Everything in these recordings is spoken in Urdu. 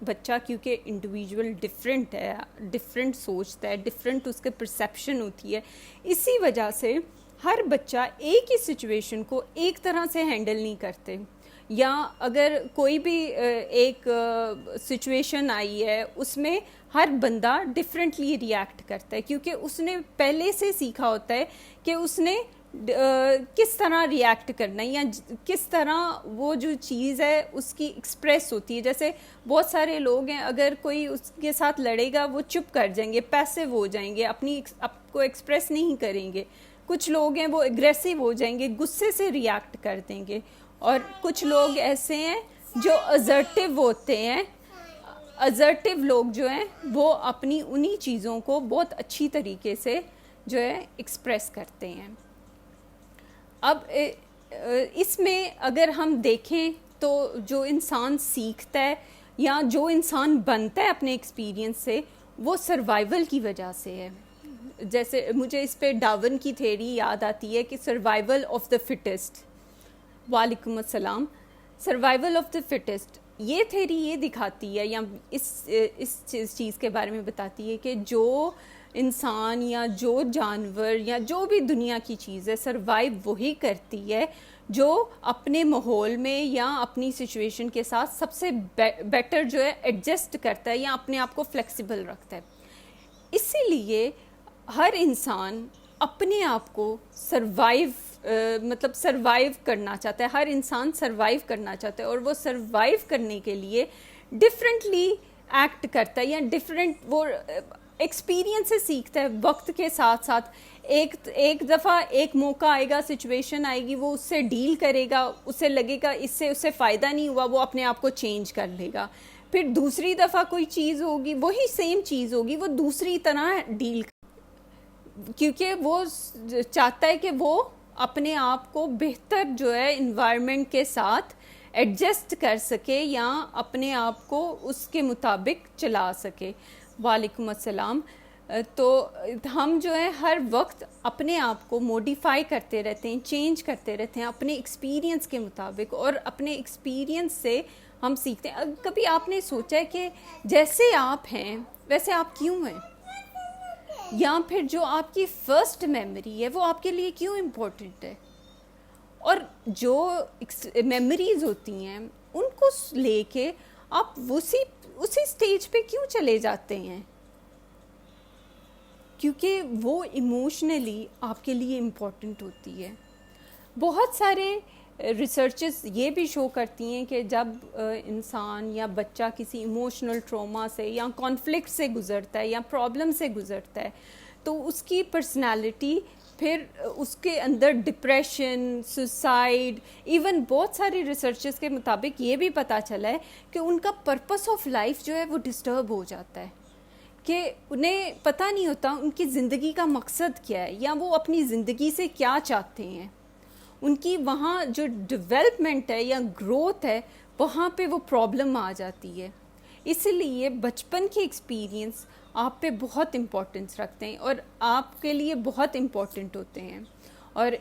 بچہ کیونکہ انڈیویجول ڈفرینٹ ہے، ڈفرینٹ سوچتا ہے، ڈفرینٹ اس کے پرسیپشن ہوتی ہے، اسی وجہ سے ہر بچہ ایک ہی سچویشن کو ایک طرح سے ہینڈل نہیں کرتے، یا اگر کوئی بھی ایک سچویشن آئی ہے اس میں ہر بندہ ڈفرینٹلی ریئیکٹ کرتا ہے، کیونکہ اس نے پہلے سے سیکھا ہوتا ہے کہ اس نے کس طرح ریئیکٹ کرنا ہے، یا کس طرح وہ جو چیز ہے اس کی ایکسپریس ہوتی ہے. جیسے بہت سارے لوگ ہیں، اگر کوئی اس کے ساتھ لڑے گا وہ چپ کر جائیں گے، پیسیو ہو جائیں گے، اپنی آپ کو ایکسپریس نہیں کریں گے. کچھ لوگ ہیں وہ اگریسو ہو جائیں گے، غصے سے ریئیکٹ کر دیں گے. اور کچھ لوگ ایسے ہیں جو ازرٹیو ہوتے ہیں. ازرٹیو لوگ جو ہیں وہ اپنی انہی چیزوں کو بہت اچھی طریقے سے جو ہے ایکسپریس کرتے ہیں. اب اس میں اگر ہم دیکھیں تو جو انسان سیکھتا ہے یا جو انسان بنتا ہے اپنے ایکسپیرینس سے، وہ سروائیول کی وجہ سے ہے. جیسے مجھے اس پہ ڈاون کی تھیوری یاد آتی ہے کہ سروائیول آف دا فٹسٹ. وعلیکم السلام. سروائیول آف دا فٹسٹ، یہ تھیوری یہ دکھاتی ہے یا اس چیز کے بارے میں بتاتی ہے کہ جو انسان یا جو جانور یا جو بھی دنیا کی چیز ہے، سروائیو وہی کرتی ہے جو اپنے ماحول میں یا اپنی سچویشن کے ساتھ سب سے بیٹر جو ہے ایڈجسٹ کرتا ہے یا اپنے آپ کو فلیکسیبل رکھتا ہے. اسی لیے ہر انسان اپنے آپ کو سروائیو کرنا چاہتا ہے. ہر انسان سروائیو کرنا چاہتا ہے، اور وہ سروائیو کرنے کے لیے ڈفرینٹلی ایکٹ کرتا ہے یا ڈفرینٹ وہ ایکسپیرینس سے سیکھتا ہے. وقت کے ساتھ ساتھ ایک دفعہ ایک موقع آئے گا، سچویشن آئے گی، وہ اس سے ڈیل کرے گا، اسے لگے گا اس سے فائدہ نہیں ہوا، وہ اپنے آپ کو چینج کر لے گا. پھر دوسری دفعہ کوئی چیز ہوگی، وہی سیم چیز ہوگی، وہ دوسری طرح ڈیل، کیونکہ وہ چاہتا ہے کہ وہ اپنے آپ کو بہتر جو ہے انوائرمنٹ کے ساتھ ایڈجسٹ کر سکے یا اپنے آپ کو اس کے مطابق چلا سکے. وعلیکم السلام. تو ہم جو ہے ہر وقت اپنے آپ کو موڈیفائی کرتے رہتے ہیں، چینج کرتے رہتے ہیں اپنے ایکسپیرینس کے مطابق، اور اپنے ایکسپیرینس سے ہم سیکھتے ہیں. کبھی آپ نے سوچا ہے کہ جیسے آپ ہیں ویسے آپ کیوں ہیں؟ یا پھر جو آپ کی فرسٹ میموری ہے وہ آپ کے لیے کیوں امپورٹنٹ ہے؟ اور جو میموریز ہوتی ہیں ان کو لے کے آپ اسی سٹیج پہ کیوں چلے جاتے ہیں؟ کیونکہ وہ ایموشنلی آپ کے لیے امپورٹنٹ ہوتی ہے. بہت سارے ریسرچز یہ بھی شو کرتی ہیں کہ جب انسان یا بچہ کسی ایموشنل ٹراما سے یا کانفلکٹ سے گزرتا ہے یا پرابلم سے گزرتا ہے تو اس کی پرسنالٹی، پھر اس کے اندر ڈپریشن، سوسائڈ، ایون بہت ساری ریسرچز کے مطابق یہ بھی پتہ چلا ہے کہ ان کا پرپس آف لائف جو ہے وہ ڈسٹرب ہو جاتا ہے، کہ انہیں پتہ نہیں ہوتا ان کی زندگی کا مقصد کیا ہے یا وہ اپنی زندگی سے کیا چاہتے ہیں. ان کی وہاں جو ڈیولپمنٹ ہے یا گروتھ ہے وہاں پہ وہ پرابلم آ جاتی ہے. اس لیے بچپن کے ایکسپیرینس آپ پہ بہت امپورٹنس رکھتے ہیں اور آپ کے لیے بہت امپورٹنٹ ہوتے ہیں. اور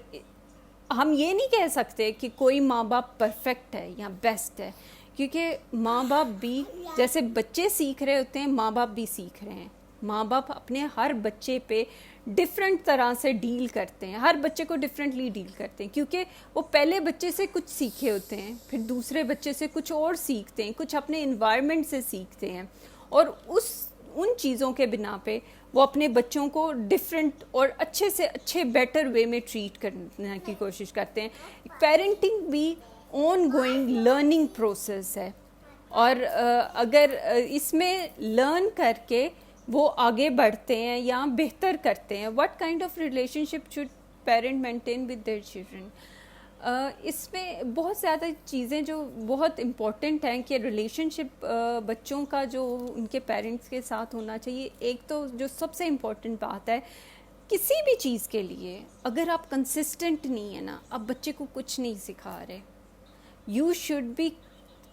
ہم یہ نہیں کہہ سکتے کہ کوئی ماں باپ پرفیکٹ ہے یا بیسٹ ہے، کیونکہ ماں باپ بھی جیسے بچے سیکھ رہے ہوتے ہیں ماں باپ بھی سیکھ رہے ہیں. ماں باپ اپنے ہر بچے پہ ڈفرینٹ طرح سے ڈیل کرتے ہیں، ہر بچے کو ڈفرینٹلی ڈیل کرتے ہیں، کیونکہ وہ پہلے بچے سے کچھ سیکھے ہوتے ہیں، پھر دوسرے بچے سے کچھ اور سیکھتے ہیں، کچھ اپنے انوائرمنٹ سے سیکھتے ہیں، اور ان چیزوں کے بنا پہ وہ اپنے بچوں کو ڈفرینٹ اور اچھے سے اچھے بیٹر وے میں ٹریٹ کرنے کی کوشش کرتے ہیں. پیرنٹنگ بھی آن گوئنگ لرننگ پروسیس ہے، اور اگر اس میں لرن کر کے وہ آگے بڑھتے ہیں یا بہتر کرتے ہیں. What kind of relationship should parent maintain with their children? اس میں بہت زیادہ چیزیں جو بہت امپورٹنٹ ہیں کہ ریلیشن شپ بچوں کا جو ان کے پیرنٹس کے ساتھ ہونا چاہیے. ایک تو جو سب سے امپورٹنٹ بات ہے، کسی بھی چیز کے لیے اگر آپ کنسسٹنٹ نہیں ہیں نا، آپ بچے کو کچھ نہیں سکھا رہے. You should be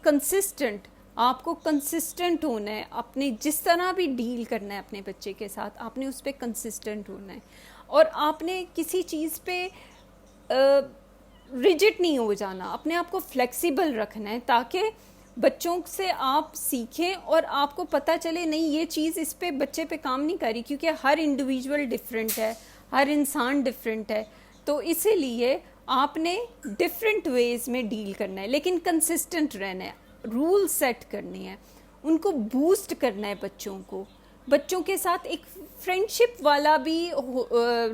consistent. آپ کو کنسسٹنٹ ہونا ہے، اپنے جس طرح بھی ڈیل کرنا ہے اپنے بچے کے ساتھ آپ نے اس پہ کنسسٹنٹ ہونا ہے، اور آپ نے کسی چیز پہ ریجڈ نہیں ہو جانا، اپنے آپ کو فلیکسیبل رکھنا ہے تاکہ بچوں سے آپ سیکھیں اور آپ کو پتہ چلے نہیں یہ چیز اس پہ بچے پہ کام نہیں کر رہی، کیونکہ ہر انڈیویجول ڈفرینٹ ہے، ہر انسان ڈفرینٹ ہے، تو اسی لیے آپ نے ڈفرینٹ ویز میں ڈیل کرنا ہے، لیکن کنسسٹنٹ رہنا ہے، رول سیٹ کرنے ہیں، ان کو بوسٹ کرنا ہے بچوں کے ساتھ ایک فرینڈ شپ والا بھی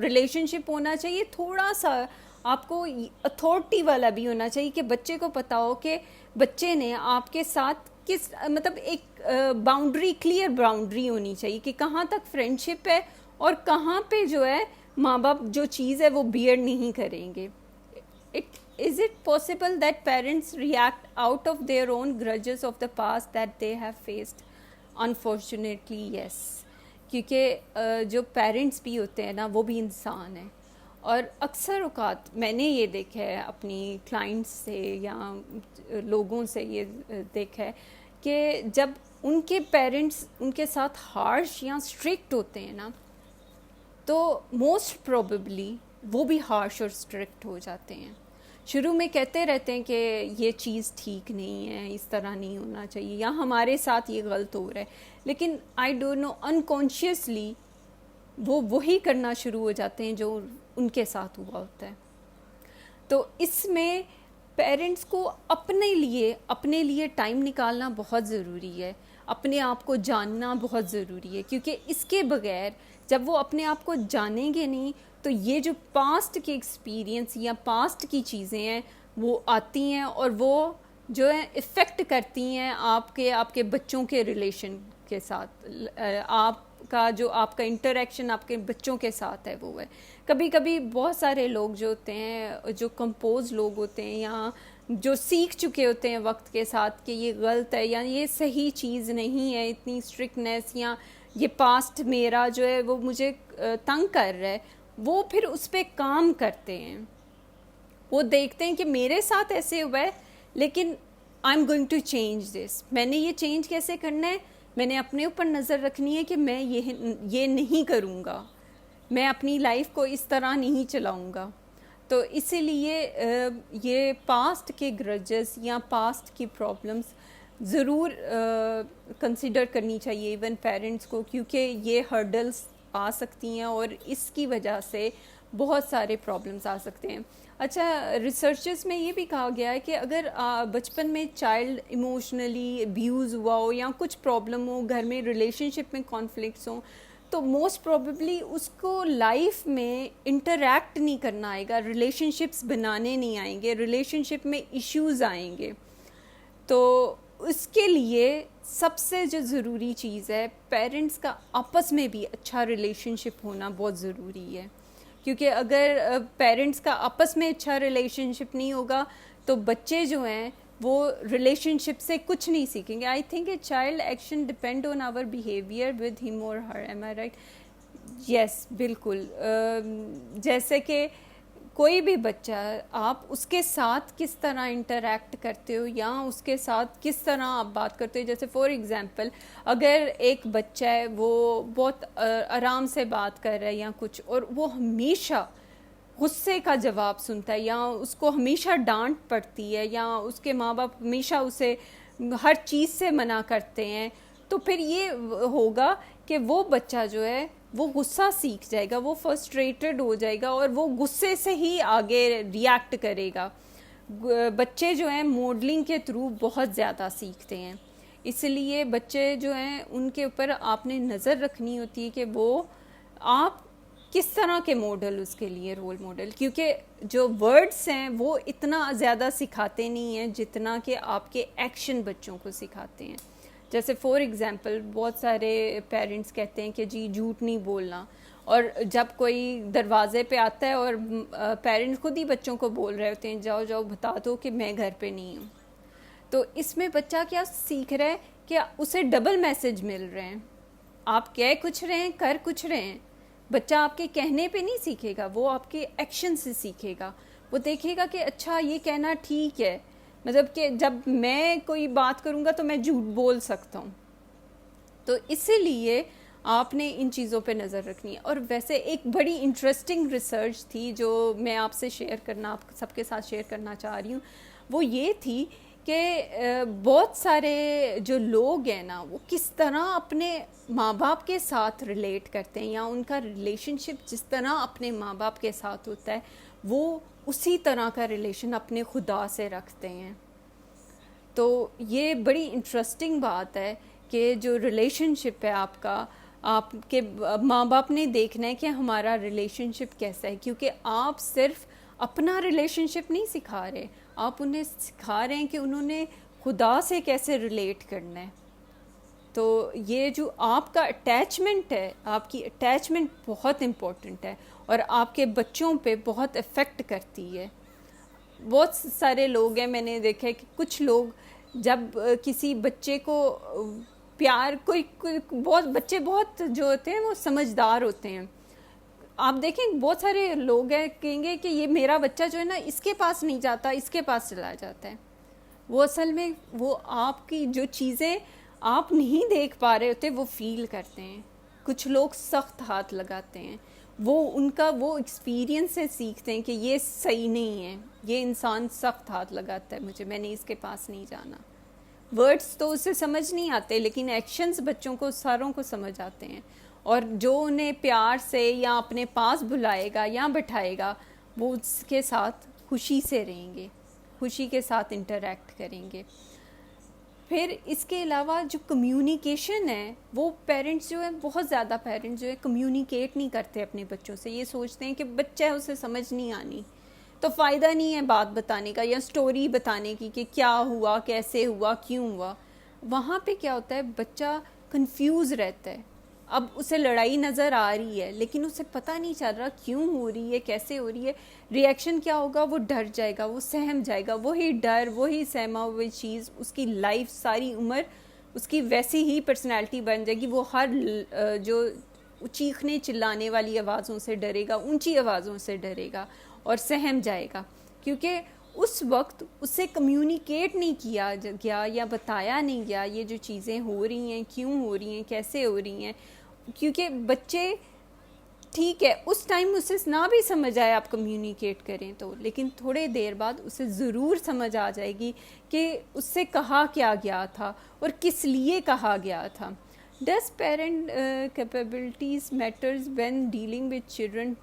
ریلیشن شپ ہونا چاہیے، تھوڑا سا آپ کو اتھارٹی والا بھی ہونا چاہیے کہ بچے کو پتا ہو کہ بچے نے آپ کے ساتھ کس مطلب ایک باؤنڈری، کلیئر باؤنڈری ہونی چاہیے کہ کہاں تک فرینڈ شپ ہے اور کہاں پہ جو ہے ماں باپ جو چیز ہے وہ بیئر نہیں کریں گے. Is it possible that parents react out of their own grudges of the past that they have faced? Unfortunately, yes. کیونکہ جو پیرنٹس بھی ہوتے ہیں نا وہ بھی انسان ہیں، اور اکثر اوقات میں نے یہ دیکھا ہے اپنی کلائنٹس سے یا لوگوں سے یہ دیکھا ہے کہ جب ان کے پیرنٹس ان کے ساتھ ہارش یا اسٹرکٹ ہوتے ہیں نا، تو موسٹ پروبیبلی وہ بھی ہارش اور اسٹرکٹ ہو جاتے ہیں. شروع میں کہتے رہتے ہیں کہ یہ چیز ٹھیک نہیں ہے، اس طرح نہیں ہونا چاہیے، یا ہمارے ساتھ یہ غلط ہو رہا ہے، لیکن آئی ڈونٹ نو انکانشیسلی وہ وہی کرنا شروع ہو جاتے ہیں جو ان کے ساتھ ہوا ہوتا ہے. تو اس میں پیرنٹس کو اپنے لیے ٹائم نکالنا بہت ضروری ہے، اپنے آپ کو جاننا بہت ضروری ہے، کیونکہ اس کے بغیر جب وہ اپنے آپ کو جانیں گے نہیں تو یہ جو پاسٹ کے ایکسپیرینس یا پاسٹ کی چیزیں ہیں وہ آتی ہیں اور وہ جو ہے افیکٹ کرتی ہیں آپ کے بچوں کے ریلیشن کے ساتھ. آپ کا انٹریکشن آپ کے بچوں کے ساتھ ہے وہ ہے. کبھی کبھی بہت سارے لوگ جو ہوتے ہیں، جو کمپوز لوگ ہوتے ہیں یا جو سیکھ چکے ہوتے ہیں وقت کے ساتھ کہ یہ غلط ہے یا یہ صحیح چیز نہیں ہے، اتنی اسٹرکٹنیس یا یہ پاسٹ میرا جو ہے وہ مجھے تنگ کر رہا ہے، وہ پھر اس پہ کام کرتے ہیں. وہ دیکھتے ہیں کہ میرے ساتھ ایسے ہوا ہے لیکن I am going to change this. میں نے یہ چینج کیسے کرنا ہے؟ میں نے اپنے اوپر نظر رکھنی ہے کہ میں یہ نہیں کروں گا، میں اپنی لائف کو اس طرح نہیں چلاؤں گا. تو اسی لیے یہ پاسٹ کے گرجز یا پاسٹ کی پرابلمس ضرور کنسیڈر کرنی چاہیے ایون پیرنٹس کو، کیونکہ یہ ہرڈلس آ سکتی ہیں اور اس کی وجہ سے بہت سارے پرابلمس آ سکتے ہیں. اچھا، ریسرچز میں یہ بھی کہا گیا ہے کہ اگر بچپن میں چائلڈ ایموشنلی ابیوز ہوا ہو یا کچھ پرابلم ہو گھر میں، ریلیشن شپ میں کانفلکٹس ہوں، تو موسٹ پروبیبلی اس کو لائف میں انٹریکٹ نہیں کرنا آئے گا، ریلیشن شپس بنانے نہیں آئیں گے، ریلیشن شپ میں ایشوز آئیں گے. تو اس کے لیے سب سے جو ضروری چیز ہے، پیرنٹس کا آپس میں بھی اچھا ریلیشن شپ ہونا بہت ضروری ہے. کیونکہ اگر پیرنٹس کا آپس میں اچھا ریلیشن شپ نہیں ہوگا تو بچے جو ہیں وہ ریلیشن شپ سے کچھ نہیں سیکھیں گے. I think a child action depend on our behaviour with ہم اور ہر. ایم آئی رائٹ؟ یس، بالکل. جیسے کہ کوئی بھی بچہ، آپ اس کے ساتھ کس طرح انٹریکٹ کرتے ہو یا اس کے ساتھ کس طرح آپ بات کرتے ہو. جیسے فار ایگزامپل اگر ایک بچہ ہے وہ بہت آرام سے بات کر رہا ہے یا کچھ، اور وہ ہمیشہ غصے کا جواب سنتا ہے یا اس کو ہمیشہ ڈانٹ پڑتی ہے یا اس کے ماں باپ ہمیشہ اسے ہر چیز سے منع کرتے ہیں، تو پھر یہ ہوگا کہ وہ بچہ جو ہے وہ غصہ سیکھ جائے گا، وہ فرسٹریٹڈ ہو جائے گا اور وہ غصے سے ہی آگے ریاکٹ کرے گا. بچے جو ہیں ماڈلنگ کے تھرو بہت زیادہ سیکھتے ہیں، اس لیے بچے جو ہیں ان کے اوپر آپ نے نظر رکھنی ہوتی ہے کہ وہ آپ کس طرح کے ماڈل اس کے لیے رول ماڈل، کیونکہ جو ورڈس ہیں وہ اتنا زیادہ سکھاتے نہیں ہیں جتنا کہ آپ کے ایکشن بچوں کو سکھاتے ہیں. جیسے فار ایگزامپل بہت سارے پیرنٹس کہتے ہیں کہ جی جھوٹ نہیں بولنا، اور جب کوئی دروازے پہ آتا ہے اور پیرنٹس خود ہی بچوں کو بول رہے ہوتے ہیں جاؤ جاؤ بتا دو کہ میں گھر پہ نہیں ہوں، تو اس میں بچہ کیا سیکھ رہا ہے کہ اسے ڈبل میسج مل رہے ہیں. آپ کہہ کچھ رہے ہیں، کر کچھ رہے ہیں. بچہ آپ کے کہنے پہ نہیں سیکھے گا، وہ آپ کے ایکشن سے سیکھے گا. وہ دیکھے گا کہ اچھا یہ کہنا ٹھیک ہے، مطلب کہ جب میں کوئی بات کروں گا تو میں جھوٹ بول سکتا ہوں. تو اسی لیے آپ نے ان چیزوں پہ نظر رکھنی ہے. اور ویسے ایک بڑی انٹرسٹنگ ریسرچ تھی جو میں آپ سے شیئر کرنا، آپ سب کے ساتھ شیئر کرنا چاہ رہی ہوں. وہ یہ تھی کہ بہت سارے جو لوگ ہیں نا وہ کس طرح اپنے ماں باپ کے ساتھ ریلیٹ کرتے ہیں، یا ان کا ریلیشن شپ جس طرح اپنے ماں باپ کے ساتھ ہوتا ہے وہ اسی طرح کا ریلیشن اپنے خدا سے رکھتے ہیں. تو یہ بڑی انٹرسٹنگ بات ہے کہ جو ریلیشن شپ ہے آپ کا، آپ کے ماں باپ نے دیکھنا ہے کہ ہمارا ریلیشن شپ کیسا ہے، کیونکہ آپ صرف اپنا ریلیشن شپ نہیں سکھا رہے، آپ انہیں سکھا رہے ہیں کہ انہوں نے خدا سے کیسے ریلیٹ کرنا ہے. تو یہ جو آپ کا اٹیچمنٹ ہے، آپ کی اٹیچمنٹ بہت امپورٹنٹ ہے اور آپ کے بچوں پہ بہت افیکٹ کرتی ہے. بہت سارے لوگ ہیں، میں نے دیکھا ہے کہ کچھ لوگ جب کسی بچے کو پیار، کوئی بہت بچے بہت جو ہوتے ہیں وہ سمجھدار ہوتے ہیں. آپ دیکھیں بہت سارے لوگ ہیں کہیں گے کہ یہ میرا بچہ جو ہے نا اس کے پاس نہیں جاتا، اس کے پاس چلا جاتا ہے. وہ اصل میں وہ آپ کی جو چیزیں آپ نہیں دیکھ پا رہے ہوتے وہ فیل کرتے ہیں. کچھ لوگ سخت ہاتھ لگاتے ہیں، وہ ان کا وہ ایکسپیرینس سے سیکھتے ہیں کہ یہ صحیح نہیں ہے، یہ انسان سخت ہاتھ لگاتا ہے مجھے، میں نے اس کے پاس نہیں جانا. ورڈز تو اسے سمجھ نہیں آتے لیکن ایکشنز بچوں کو ساروں کو سمجھ آتے ہیں، اور جو انہیں پیار سے یا اپنے پاس بلائے گا یا بٹھائے گا وہ اس کے ساتھ خوشی سے رہیں گے، خوشی کے ساتھ انٹریکٹ کریں گے. پھر اس کے علاوہ جو کمیونیکیشن ہے وہ پیرنٹس جو ہیں، بہت زیادہ پیرنٹس جو ہے کمیونیکیٹ نہیں کرتے اپنے بچوں سے. یہ سوچتے ہیں کہ بچہ ہے اسے سمجھ نہیں آنی تو فائدہ نہیں ہے بات بتانے کا یا سٹوری بتانے کی کہ کیا ہوا، کیسے ہوا، کیوں ہوا. وہاں پہ کیا ہوتا ہے، بچہ کنفیوز رہتا ہے. اب اسے لڑائی نظر آ رہی ہے لیکن اسے پتہ نہیں چل رہا کیوں ہو رہی ہے، کیسے ہو رہی ہے. ریئیکشن کیا ہوگا، وہ ڈر جائے گا، وہ سہم جائے گا. وہی ڈر، وہی سہما ہوئی چیز اس کی لائف ساری عمر اس کی ویسی ہی پرسنالٹی بن جائے گی. وہ ہر جو چیخنے چلانے والی آوازوں سے ڈرے گا، اونچی آوازوں سے ڈرے گا اور سہم جائے گا، کیونکہ اس وقت اسے کمیونیکیٹ نہیں کیا گیا یا بتایا نہیں گیا یہ جو چیزیں ہو رہی ہیں کیوں ہو رہی ہیں، کیسے ہو رہی ہیں. کیونکہ بچے ٹھیک ہے اس ٹائم اسے نہ بھی سمجھ آئے آپ کمیونیکیٹ کریں تو، لیکن تھوڑے دیر بعد اسے ضرور سمجھ آ جائے گی کہ اس سے کہا کیا گیا تھا اور کس لیے کہا گیا تھا. Does parent capabilities matters when dealing with children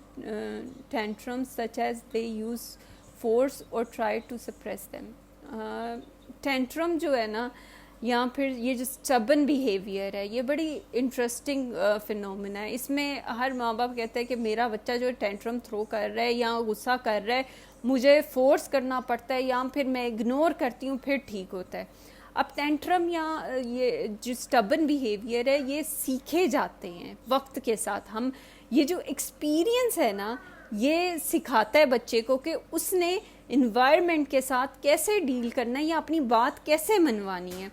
tantrums such as they use force or try to suppress them? Tantrum جو ہے نا، یا پھر یہ جو stubborn behavior ہے، یہ بڑی انٹرسٹنگ فینومینا ہے. اس میں ہر ماں باپ کہتا ہے کہ میرا بچہ جو ٹینٹرم تھرو کر رہا ہے یا غصہ کر رہا ہے مجھے فورس کرنا پڑتا ہے یا پھر میں اگنور کرتی ہوں پھر ٹھیک ہوتا ہے. اب ٹینٹرم یا یہ جو اسٹبن بیہیویئر ہے یہ سیکھے جاتے ہیں وقت کے ساتھ. ہم یہ جو ایکسپیرینس ہے نا یہ سکھاتا ہے بچے کو کہ اس نے انوائرمنٹ کے ساتھ کیسے ڈیل کرنا ہے یا اپنی بات کیسے منوانی ہے.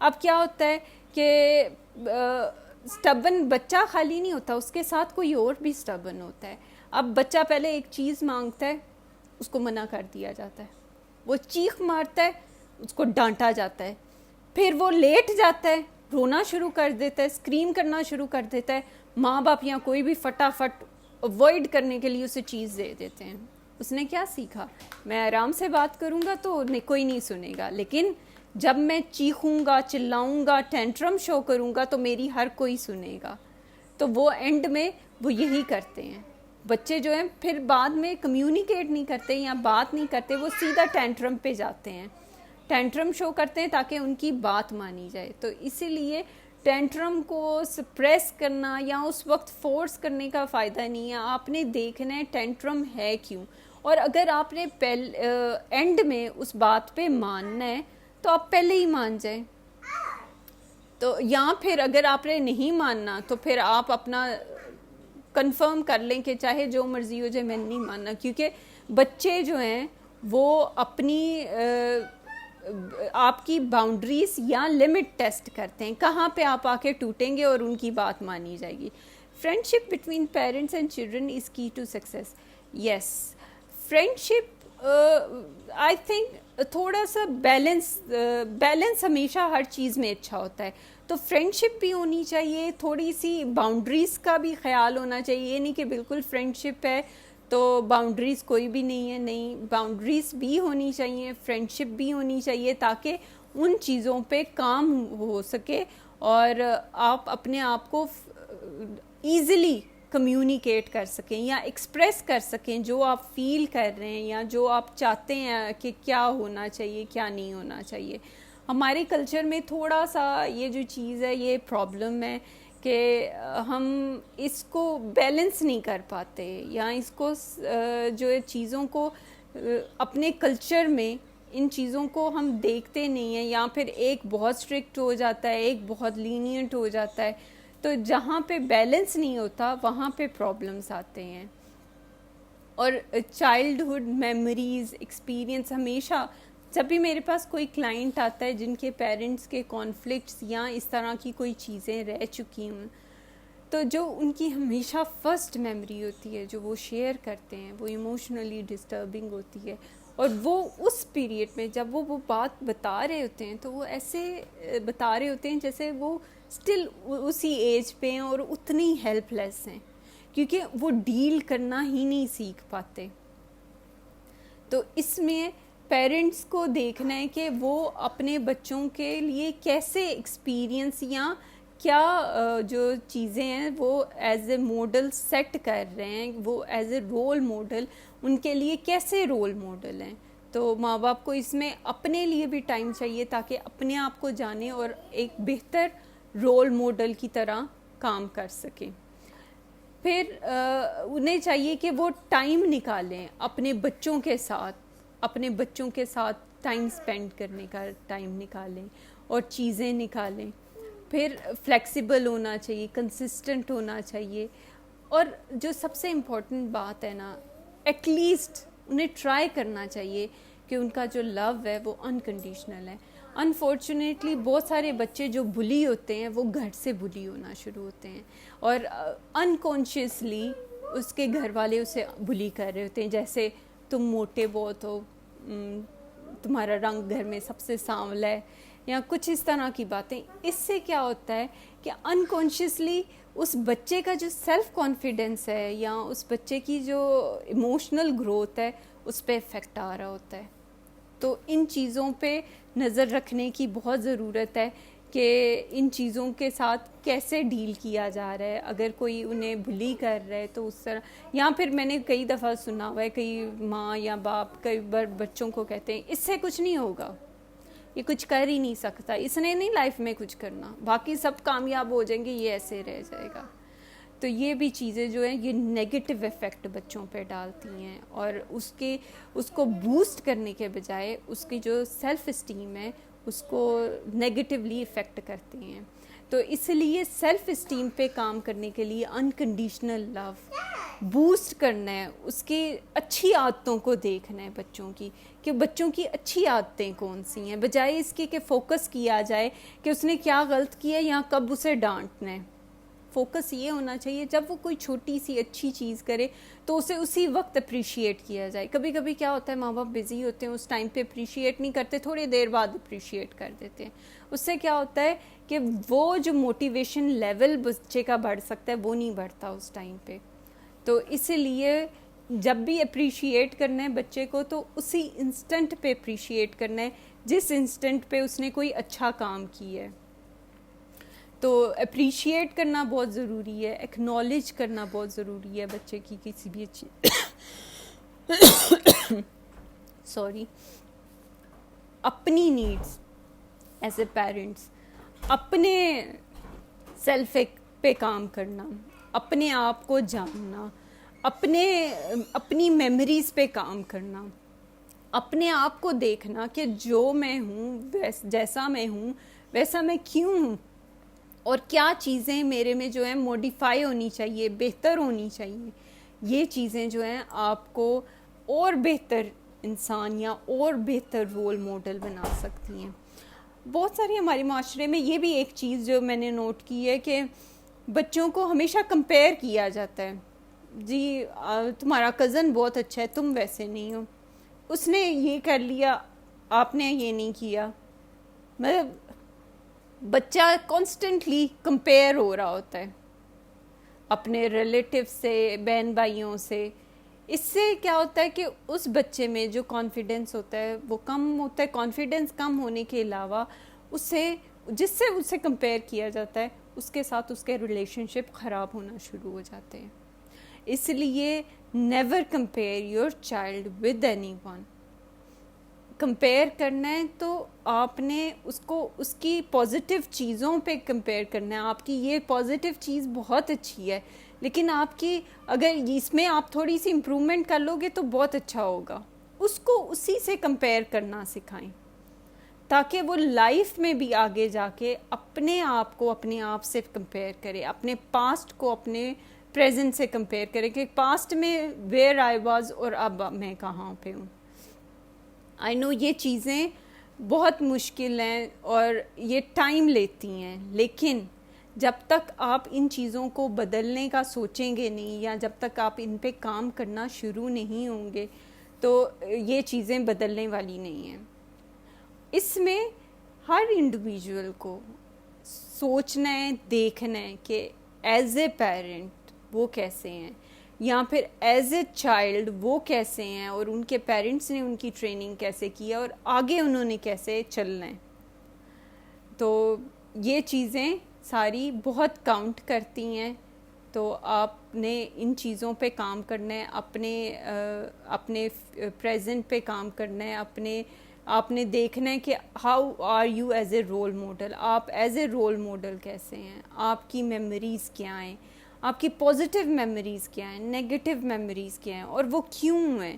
اب کیا ہوتا ہے کہ اسٹبن بچہ خالی نہیں ہوتا، اس کے ساتھ کوئی اور بھی اسٹبن ہوتا ہے. اب بچہ پہلے ایک چیز مانگتا ہے، اس کو منع کر دیا جاتا ہے. وہ چیخ مارتا ہے، اس کو ڈانٹا جاتا ہے. پھر وہ لیٹ جاتا ہے، رونا شروع کر دیتا ہے، اسکریم کرنا شروع کر دیتا ہے. ماں باپ یا کوئی بھی فٹافٹ اوائڈ کرنے کے لیے اسے چیز دے دیتے ہیں. اس نے کیا سیکھا، میں آرام سے بات کروں گا تو کوئی نہیں سنے گا، لیکن جب میں چیخوں گا، چلاؤں گا، ٹینٹرم شو کروں گا تو میری ہر کوئی سنے گا. تو وہ اینڈ میں وہ یہی کرتے ہیں. بچے جو ہیں پھر بعد میں کمیونیکیٹ نہیں کرتے یا بات نہیں کرتے، وہ سیدھا ٹینٹرم پہ جاتے ہیں، ٹینٹرم شو کرتے ہیں تاکہ ان کی بات مانی جائے. تو اسی لیے ٹینٹرم کو سپریس کرنا یا اس وقت فورس کرنے کا فائدہ نہیں ہے. آپ نے دیکھنا ہے ٹینٹرم ہے کیوں، اور اگر آپ نے اینڈ میں اس بات پہ ماننا ہے تو آپ پہلے ہی مان جائیں. تو یا پھر اگر آپ نے نہیں ماننا تو پھر آپ اپنا کنفرم کر لیں کہ چاہے جو مرضی ہو جائے میں نہیں ماننا. کیونکہ بچے جو ہیں وہ اپنی آپ کی باؤنڈریز یا لمٹ ٹیسٹ کرتے ہیں، کہاں پہ آپ آ کے ٹوٹیں گے اور ان کی بات مانی جائے گی. Friendship between parents and children is key to success. Yes, friendship I think تھوڑا سا بیلنس ہمیشہ ہر چیز میں اچھا ہوتا ہے. تو فرینڈشپ بھی ہونی چاہیے، تھوڑی سی باؤنڈریز کا بھی خیال ہونا چاہیے. یہ نہیں کہ بالکل فرینڈشپ ہے تو باؤنڈریز کوئی بھی نہیں ہے. نہیں, باؤنڈریز بھی ہونی چاہیے, فرینڈشپ بھی ہونی چاہیے, تاکہ ان چیزوں پہ کام ہو سکے اور آپ اپنے آپ کو ایزیلی کمیونیکیٹ کر سکیں یا ایکسپریس کر سکیں جو آپ فیل کر رہے ہیں یا جو آپ چاہتے ہیں کہ کیا ہونا چاہیے, کیا نہیں ہونا چاہیے. ہمارے کلچر میں تھوڑا سا یہ جو چیز ہے یہ پرابلم ہے کہ ہم اس کو بیلنس نہیں کر پاتے, یا اس کو جو چیزوں کو اپنے کلچر میں ان چیزوں کو ہم دیکھتے نہیں ہیں, یا پھر ایک بہت اسٹرکٹ ہو جاتا ہے, ایک بہت لینینٹ ہو جاتا ہے. تو جہاں پہ بیلنس نہیں ہوتا وہاں پہ پرابلمس آتے ہیں. اور چائلڈہڈ میموریز ایکسپیرئنس, ہمیشہ جب بھی میرے پاس کوئی کلائنٹ آتا ہے جن کے پیرنٹس کے کانفلکٹس یا اس طرح کی کوئی چیزیں رہ چکی ہوں, تو جو ان کی ہمیشہ فرسٹ میموری ہوتی ہے جو وہ شیئر کرتے ہیں وہ ایموشنلی ڈسٹربنگ ہوتی ہے. اور وہ اس پیریڈ میں جب وہ بات بتا رہے ہوتے ہیں تو وہ ایسے بتا رہے ہوتے ہیں جیسے وہ اسٹل اسی ایج پہ ہیں اور اتنی ہیلپ لیس ہیں, کیونکہ وہ ڈیل کرنا ہی نہیں سیکھ پاتے. تو اس میں پیرنٹس کو دیکھنا ہے کہ وہ اپنے بچوں کے لیے کیسے ایکسپیرئنس یا کیا جو چیزیں ہیں وہ ایز اے ماڈل سیٹ کر رہے ہیں, وہ ایز اے رول ماڈل ان کے لیے کیسے رول ماڈل ہیں. تو ماں باپ کو اس میں اپنے لیے بھی ٹائم چاہیے تاکہ اپنے آپ کو جانیں اور ایک بہتر رول ماڈل کی طرح کام کر سکیں. پھر انہیں چاہیے کہ وہ ٹائم نکالیں اپنے بچوں کے ساتھ, اپنے بچوں کے ساتھ ٹائم سپینڈ کرنے کا ٹائم نکالیں اور چیزیں نکالیں. پھر فلیکسیبل ہونا چاہیے, کنسسٹنٹ ہونا چاہیے, اور جو سب سے امپورٹنٹ بات ہے نا, ایٹ لیسٹ انہیں ٹرائی کرنا چاہیے کہ ان کا جو لو ہے وہ انکنڈیشنل ہے. انفارچونیٹلی بہت سارے بچے جو بلی ہوتے ہیں وہ گھر سے بلی ہونا شروع ہوتے ہیں, اور انکانشیسلی اس کے گھر والے اسے بلی کر رہے ہوتے ہیں, جیسے تم موٹے بہت ہو, تمہارا رنگ گھر میں سب سے سانولا ہے, یا کچھ اس طرح کی باتیں. اس سے کیا ہوتا ہے کہ انکانشیسلی اس بچے کا جو سیلف کانفیڈنس ہے یا اس بچے کی جو ایموشنل گروتھ ہے اس پہ افیکٹ آ رہا ہوتا ہے. تو ان چیزوں پہ نظر رکھنے کی بہت ضرورت ہے کہ ان چیزوں کے ساتھ کیسے ڈیل کیا جا رہا ہے. اگر کوئی انہیں بلی کر رہا ہے تو اس طرح, یا پھر میں نے کئی دفعہ سنا ہوا ہے کئی ماں یا باپ کئی بار بچوں کو کہتے ہیں اس سے کچھ نہیں ہوگا, یہ کچھ کر ہی نہیں سکتا, اس نے نہیں لائف میں کچھ کرنا, باقی سب کامیاب ہو جائیں گے, یہ ایسے رہ جائے گا. تو یہ بھی چیزیں جو ہیں یہ نیگیٹو ایفیکٹ بچوں پہ ڈالتی ہیں, اور اس کو بوسٹ کرنے کے بجائے اس کی جو سیلف اسٹیم ہے اس کو نیگیٹیولی افیکٹ کرتی ہیں. تو اس لیے سیلف اسٹیم پہ کام کرنے کے لیے انکنڈیشنل لو بوسٹ کرنا ہے, اس کی اچھی عادتوں کو دیکھنا ہے بچوں کی, کہ بچوں کی اچھی عادتیں کون سی ہیں, بجائے اس کی کہ فوکس کیا جائے کہ اس نے کیا غلط کیا یا کب اسے ڈانٹنا ہے. فوکس یہ ہونا چاہیے جب وہ کوئی چھوٹی سی اچھی چیز کرے تو اسے اسی وقت اپریشیٹ کیا جائے. کبھی کبھی کیا ہوتا ہے ماں باپ بزی ہوتے ہیں, اس ٹائم پہ اپریشیٹ نہیں کرتے, تھوڑی دیر بعد اپریشیٹ کر دیتے ہیں. اس سے کیا ہوتا ہے کہ وہ جو موٹیویشن لیول بچے کا بڑھ سکتا ہے وہ نہیں بڑھتا اس ٹائم پہ. تو اسی لیے جب بھی اپریشیٹ کرنا ہے بچے کو تو اسی انسٹنٹ پہ اپریشیٹ کرنا ہے جس انسٹنٹ پہ اس نے کوئی اچھا کام کیا ہے. تو اپریشیٹ کرنا بہت ضروری ہے, ایکنالج کرنا بہت ضروری ہے بچے کی کسی بھی اچھی اپنی نیڈس ایز اے پیرنٹس, اپنے سیلف پہ کام کرنا, اپنے آپ کو جاننا, اپنی میموریز پہ کام کرنا, اپنے آپ کو دیکھنا کہ جو میں ہوں جیسا میں ہوں ویسا میں کیوں ہوں, اور کیا چیزیں میرے میں جو ہیں موڈیفائی ہونی چاہیے, بہتر ہونی چاہیے. یہ چیزیں جو ہیں آپ کو اور بہتر انسان یا اور بہتر رول ماڈل بنا سکتی ہیں. بہت ساری ہمارے معاشرے میں یہ بھی ایک چیز جو میں نے نوٹ کی ہے کہ بچوں کو ہمیشہ کمپیئر کیا جاتا ہے. جی تمہارا کزن بہت اچھا ہے, تم ویسے نہیں ہو, اس نے یہ کر لیا آپ نے یہ نہیں کیا. مطلب بچہ کانسٹنٹلی کمپیئر ہو رہا ہوتا ہے اپنے ریلیٹیو سے, بہن بھائیوں سے, اس سے کیا ہوتا ہے کہ اس بچے میں جو کانفیڈنس ہوتا ہے وہ کم ہوتا ہے. کانفیڈنس کم ہونے کے علاوہ جس سے اسے کمپیئر کیا جاتا ہے اس کے ساتھ اس کے ریلیشن شپ خراب ہونا شروع ہو جاتے ہیں. اس لیے never compare your child with any one. Compare کرنا ہے تو آپ نے اس کو اس کی پازیٹیو چیزوں پہ کمپیئر کرنا ہے. آپ کی یہ پازیٹیو چیز بہت اچھی ہے لیکن آپ کی اگر اس میں آپ تھوڑی سی امپرومنٹ کر لو گے تو بہت اچھا ہوگا. اس کو اسی سے کمپیئر کرنا سکھائیں تاکہ وہ لائف میں بھی آگے جا کے اپنے آپ کو اپنے آپ سے کمپیئر کرے, اپنے پاسٹ کو اپنے پریزنٹ سے کمپیئر کرے کہ پاسٹ میں ویئر آئی واز اور اب میں کہاں پہ ہوں. آئی نو یہ چیزیں بہت مشکل ہیں اور یہ ٹائم لیتی ہیں, لیکن جب تک آپ ان چیزوں کو بدلنے کا سوچیں گے نہیں یا جب تک آپ ان پہ کام کرنا شروع نہیں ہوں گے تو یہ چیزیں بدلنے والی نہیں ہیں. اس میں ہر انڈیویجول کو سوچنا ہے, دیکھنا ہے کہ ایز اے پیرنٹ وہ کیسے ہیں یا پھر ایز اے چائلڈ وہ کیسے ہیں اور ان کے پیرنٹس نے ان کی ٹریننگ کیسے کی ہے اور آگے انہوں نے کیسے چلنا ہے. تو یہ چیزیں ساری بہت کاؤنٹ کرتی ہیں. تو آپ نے ان چیزوں پہ کام کرنا ہے, اپنے پریزنٹ پہ کام کرنا ہے, آپ نے دیکھنا ہے کہ how are you as a role model. آپ ایز اے رول ماڈل کیسے ہیں, آپ کی میموریز کیا ہیں, آپ کی پازیٹیو میموریز کیا ہیں, نیگیٹو میموریز کیا ہیں اور وہ کیوں ہیں,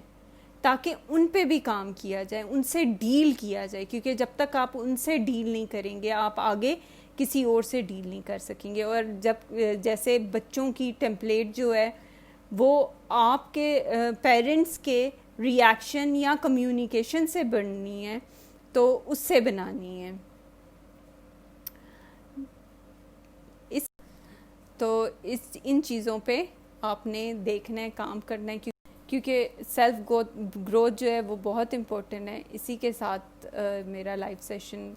تاکہ ان پہ بھی کام کیا جائے, ان سے ڈیل کیا جائے. کیونکہ جب تک آپ ان سے ڈیل نہیں کریں گے آپ آگے کسی اور سے ڈیل نہیں کر سکیں گے. اور جب جیسے بچوں کی ٹیمپلیٹ جو ہے وہ آپ کے پیرنٹس کے ری ایکشن یا کمیونیکیشن سے بننی ہے تو اس سے بنانی ہے. ان چیزوں پہ آپ نے دیکھنا ہے, کام کرنا ہے کیونکہ سیلف گروتھ جو ہے وہ بہت امپورٹنٹ ہے. اسی کے ساتھ میرا لائف سیشن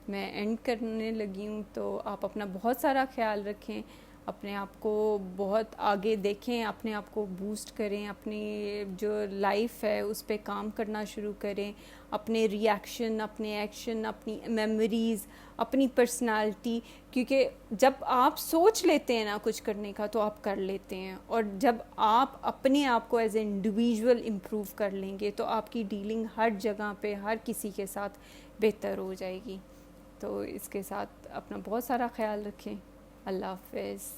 میں اینڈ کرنے لگی ہوں. تو آپ اپنا بہت سارا خیال رکھیں, اپنے آپ کو بہت آگے دیکھیں, اپنے آپ کو بوسٹ کریں, اپنی جو لائف ہے اس پہ کام کرنا شروع کریں, اپنے ری ایکشن, اپنے ایکشن, اپنی میموریز, اپنی پرسنالٹی. کیونکہ جب آپ سوچ لیتے ہیں نا کچھ کرنے کا تو آپ کر لیتے ہیں, اور جب آپ اپنے آپ کو ایز اے انڈیویژول امپروو کر لیں گے تو آپ کی ڈیلنگ ہر جگہ پہ ہر کسی کے ساتھ بہتر ہو جائے گی. تو اس کے ساتھ اپنا بہت سارا خیال رکھیں. اللہ حافظ.